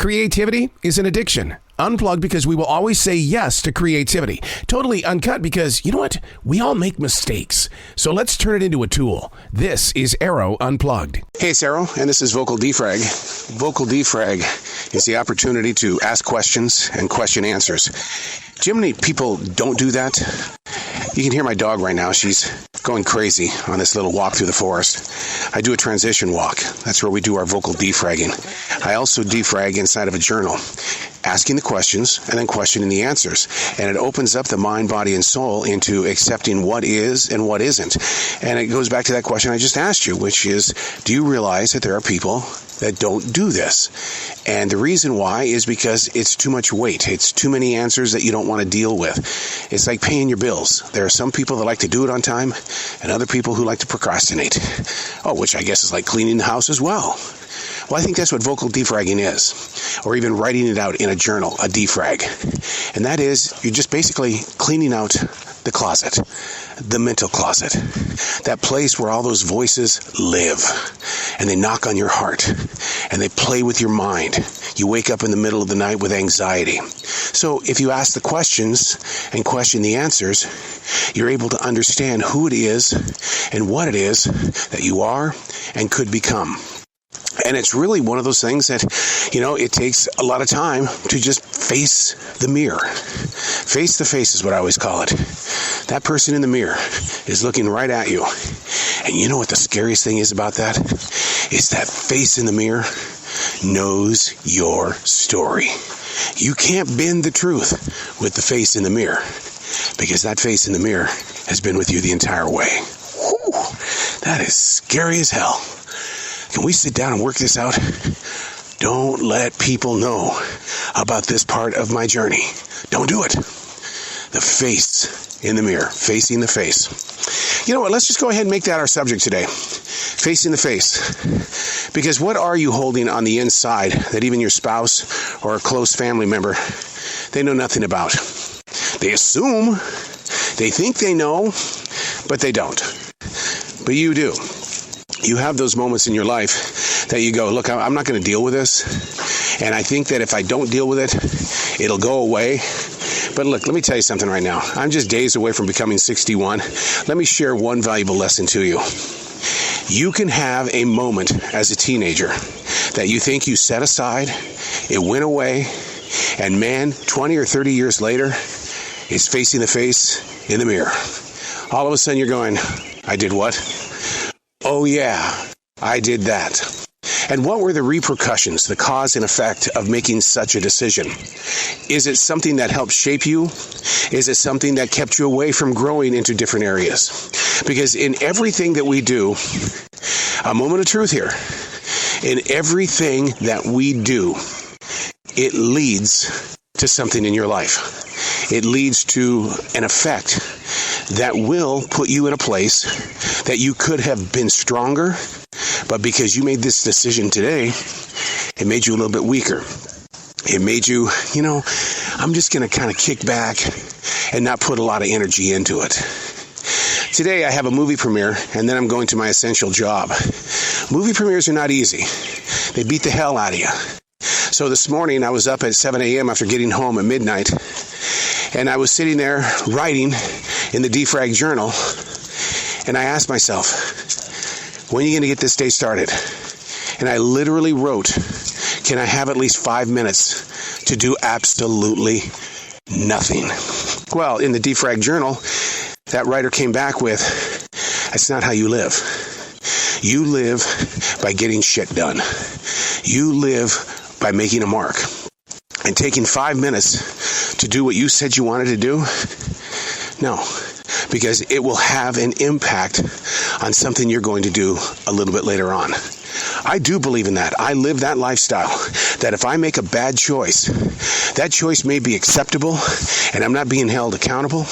Creativity is an addiction. Unplugged because we will always say yes to creativity. Totally uncut because, you know what? We all make mistakes. So let's turn it into a tool. This is Arroe Unplugged. Hey, it's Arroe, and this is Vocal Defrag. Vocal Defrag is the opportunity to ask questions and question answers. Do you know how many people don't do that? You can hear my dog right now. She's going crazy on this little walk through the forest. I do a transition walk. That's where we do our vocal defragging. I also defrag inside of a journal, asking the questions and then questioning the answers. And it opens up the mind, body, and soul into accepting what is and what isn't. And it goes back to that question I just asked you, which is, do you realize that there are people that don't do this? And the reason why is because it's too much weight. It's too many answers that you don't want to deal with. It's like paying your bills. There are some people that like to do it on time and other people who like to procrastinate. Oh, which I guess is like cleaning the house as well. Well, I think that's what vocal defragging is, or even writing it out in a journal, a defrag. And that is, you're just basically cleaning out the closet, the mental closet, that place where all those voices live, and they knock on your heart, and they play with your mind. You wake up in the middle of the night with anxiety. So if you ask the questions and question the answers, you're able to understand who it is and what it is that you are and could become. And it's really one of those things that, it takes a lot of time to just face the mirror. Face the face is what I always call it. That person in the mirror is looking right at you. And you know what the scariest thing is about that? Is that face in the mirror knows your story. You can't bend the truth with the face in the mirror, because that face in the mirror has been with you the entire way. Whew, that is scary as hell. Can we sit down and work this out? Don't let people know about this part of my journey. Don't do it. The face in the mirror, facing the face. You know what? Let's just go ahead and make that our subject today. Facing the face. Because what are you holding on the inside that even your spouse or a close family member, they know nothing about? They assume, they think they know, but they don't. But you do. You have those moments in your life that you go, look, I'm not going to deal with this. And I think that if I don't deal with it, it'll go away. But look, let me tell you something right now. I'm just days away from becoming 61. Let me share one valuable lesson to you. You can have a moment as a teenager that you think you set aside, it went away, and man, 20 or 30 years later, it's facing the face in the mirror. All of a sudden you're going, I did what? Oh yeah, I did that. And what were the repercussions, the cause and effect of making such a decision? Is it something that helped shape you? Is it something that kept you away from growing into different areas? Because in everything that we do, a moment of truth here, in everything that we do, it leads to something in your life. It leads to an effect that will put you in a place that you could have been stronger, but because you made this decision today, it made you a little bit weaker. It made you, I'm just going to kind of kick back and not put a lot of energy into it. Today I have a movie premiere, and then I'm going to my essential job. Movie premieres are not easy. They beat the hell out of you. So this morning I was up at 7 a.m. after getting home at midnight, and I was sitting there writing in the defrag journal, and I asked myself, when are you going to get this day started? And I literally wrote, can I have at least 5 minutes to do absolutely nothing? Well, in the defrag journal, that writer came back with, that's not how you live. You live by getting shit done. You live by making a mark. And taking 5 minutes to do what you said you wanted to do? No, because it will have an impact on something you're going to do a little bit later on. I do believe in that. I live that lifestyle, that if I make a bad choice, that choice may be acceptable and I'm not being held accountable,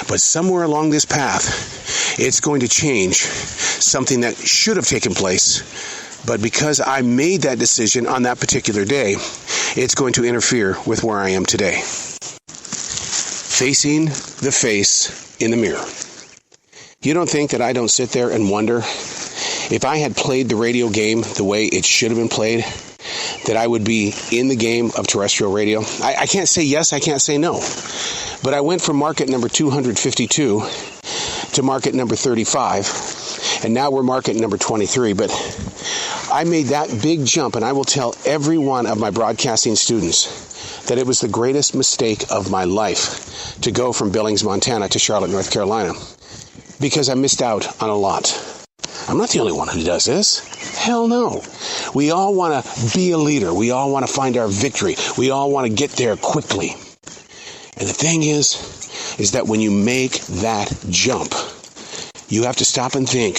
but somewhere along this path, it's going to change something that should have taken place. But because I made that decision on that particular day, it's going to interfere with where I am today. Facing the face in the mirror. You don't think that I don't sit there and wonder, if I had played the radio game the way it should have been played, that I would be in the game of terrestrial radio? I can't say yes, I can't say no. But I went from market number 252 to market number 35, and now we're market number 23. But I made that big jump, and I will tell every one of my broadcasting students that it was the greatest mistake of my life to go from Billings, Montana to Charlotte, North Carolina, because I missed out on a lot. I'm not the only one who does this. Hell no. We all want to be a leader. We all want to find our victory. We all want to get there quickly. And the thing is that when you make that jump, you have to stop and think,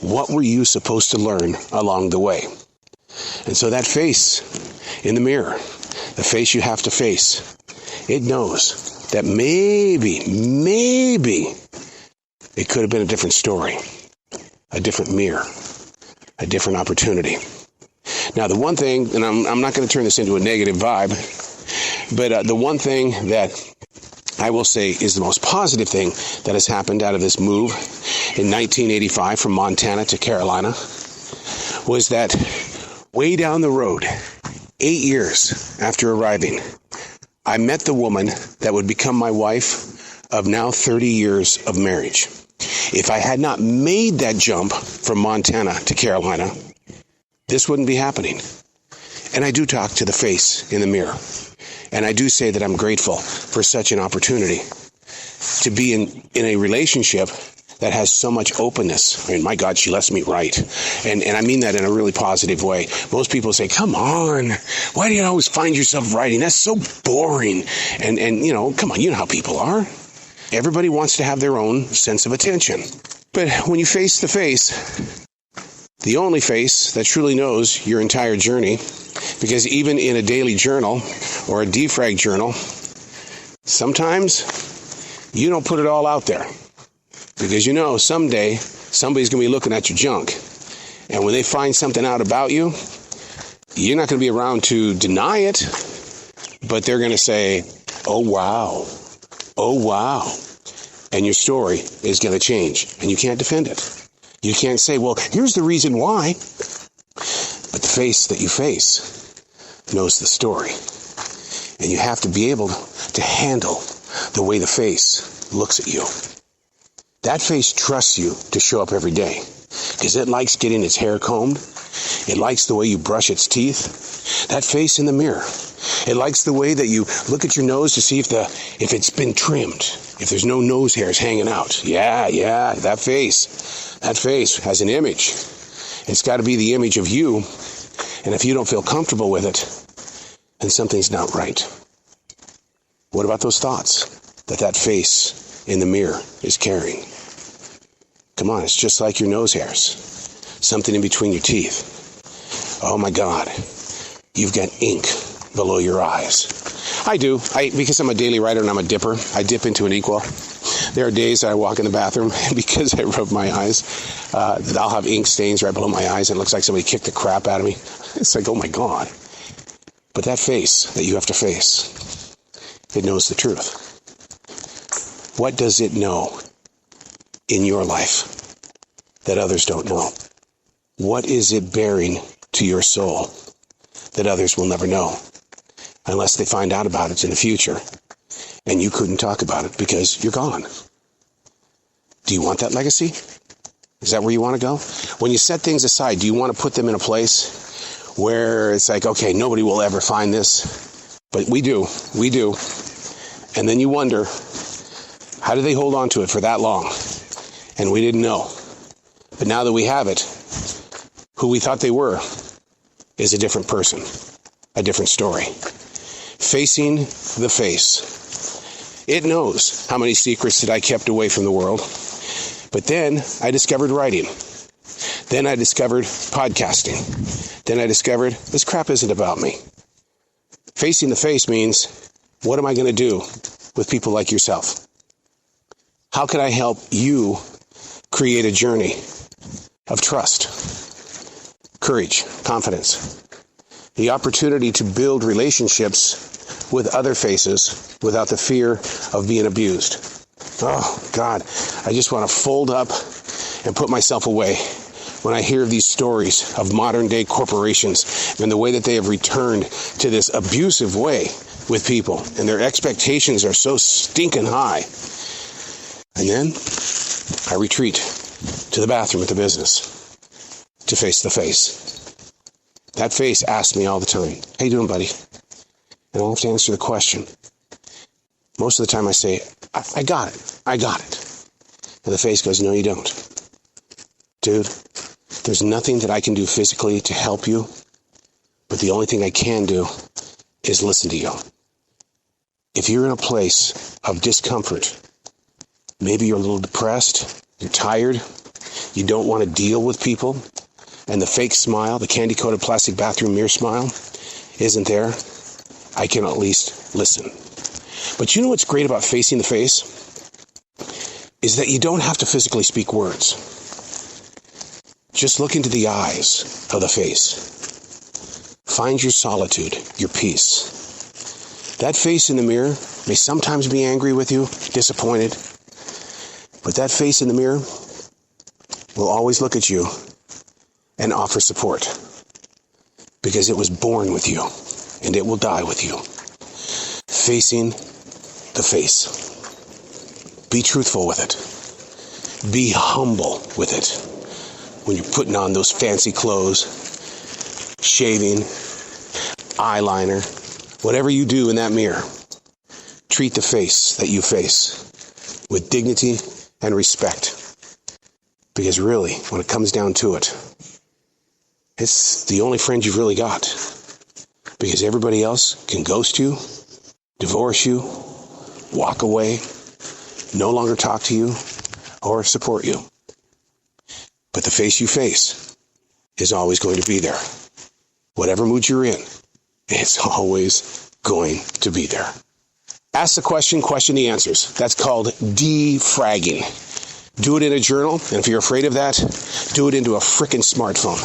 what were you supposed to learn along the way? And so that face in the mirror, the face you have to face, it knows that maybe it could have been a different story, a different mirror, a different opportunity. Now, the one thing, and I'm not going to turn this into a negative vibe, but the one thing that I will say is the most positive thing that has happened out of this move in 1985 from Montana to Carolina was that way down the road, 8 years after arriving, I met the woman that would become my wife of now 30 years of marriage. If I had not made that jump from Montana to Carolina, this wouldn't be happening. And I do talk to the face in the mirror. And I do say that I'm grateful for such an opportunity to be in a relationship that has so much openness. I mean, my God, she lets me write. And I mean that in a really positive way. Most people say, come on, why do you always find yourself writing? That's so boring. And you know, come on, you know how people are. Everybody wants to have their own sense of attention. But when you face the face, the only face that truly knows your entire journey, because even in a daily journal or a defrag journal, sometimes you don't put it all out there. Because you know someday somebody's going to be looking at your junk. And when they find something out about you, you're not going to be around to deny it, but they're going to say, oh wow, and your story is going to change, and you can't defend it. You can't say, well, here's the reason why. But the face that you face knows the story. And you have to be able to handle the way the face looks at you. That face trusts you to show up every day because it likes getting its hair combed. It likes the way you brush its teeth. That face in the mirror, it likes the way that you look at your nose to see if it's been trimmed, if there's no nose hairs hanging out. Yeah, that face has an image. It's got to be the image of you. And if you don't feel comfortable with it, then something's not right. What about those thoughts that face in the mirror is carrying? Come on, it's just like your nose hairs. Something in between your teeth. Oh my God, you've got ink below your eyes. I do, because I'm a daily writer and I'm a dipper. I dip into an inkwell. There are days that I walk in the bathroom and because I rub my eyes, I'll have ink stains right below my eyes and it looks like somebody kicked the crap out of me. It's like, oh my God. But that face that you have to face, it knows the truth. What does it know in your life that others don't know? What is it bearing to your soul that others will never know unless they find out about it in the future and you couldn't talk about it because you're gone? Do you want that legacy? Is that where you want to go? When you set things aside, do you want to put them in a place where it's like, okay, nobody will ever find this, but we do. And then you wonder, how did they hold on to it for that long? And we didn't know. But now that we have it, who we thought they were is a different person, a different story. Facing the face. It knows how many secrets that I kept away from the world. But then I discovered writing. Then I discovered podcasting. Then I discovered this crap isn't about me. Facing the face means, what am I going to do with people like yourself? How can I help you create a journey of trust, courage, confidence, the opportunity to build relationships with other faces without the fear of being abused? Oh, God, I just want to fold up and put myself away when I hear these stories of modern day corporations and the way that they have returned to this abusive way with people, and their expectations are so stinking high. And then I retreat to the bathroom at the business to face the face. That face asks me all the time, "How you doing, buddy?" And I'll have to answer the question. Most of the time I say, I got it. And the face goes, "No, you don't. Dude, there's nothing that I can do physically to help you, but the only thing I can do is listen to you. If you're in a place of discomfort, maybe you're a little depressed, you're tired, you don't want to deal with people, and the fake smile, the candy-coated plastic bathroom mirror smile, isn't there, I can at least listen." But you know what's great about facing the face? Is that you don't have to physically speak words. Just look into the eyes of the face. Find your solitude, your peace. That face in the mirror may sometimes be angry with you, disappointed, but that face in the mirror will always look at you and offer support, because it was born with you and it will die with you. Facing the face. Be truthful with it. Be humble with it. When you're putting on those fancy clothes, shaving, eyeliner, whatever you do in that mirror, treat the face that you face with dignity and respect. Because really, when it comes down to it, it's the only friend you've really got. Because everybody else can ghost you, divorce you, walk away, no longer talk to you, or support you. But the face you face is always going to be there. Whatever mood you're in, it's always going to be there. Ask the question, question the answers. That's called defragging. Do it in a journal, and if you're afraid of that, do it into a frickin' smartphone.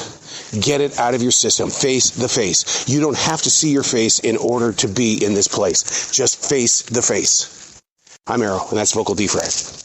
Get it out of your system. Face the face. You don't have to see your face in order to be in this place. Just face the face. I'm Arroe, and that's Vocal Defrag.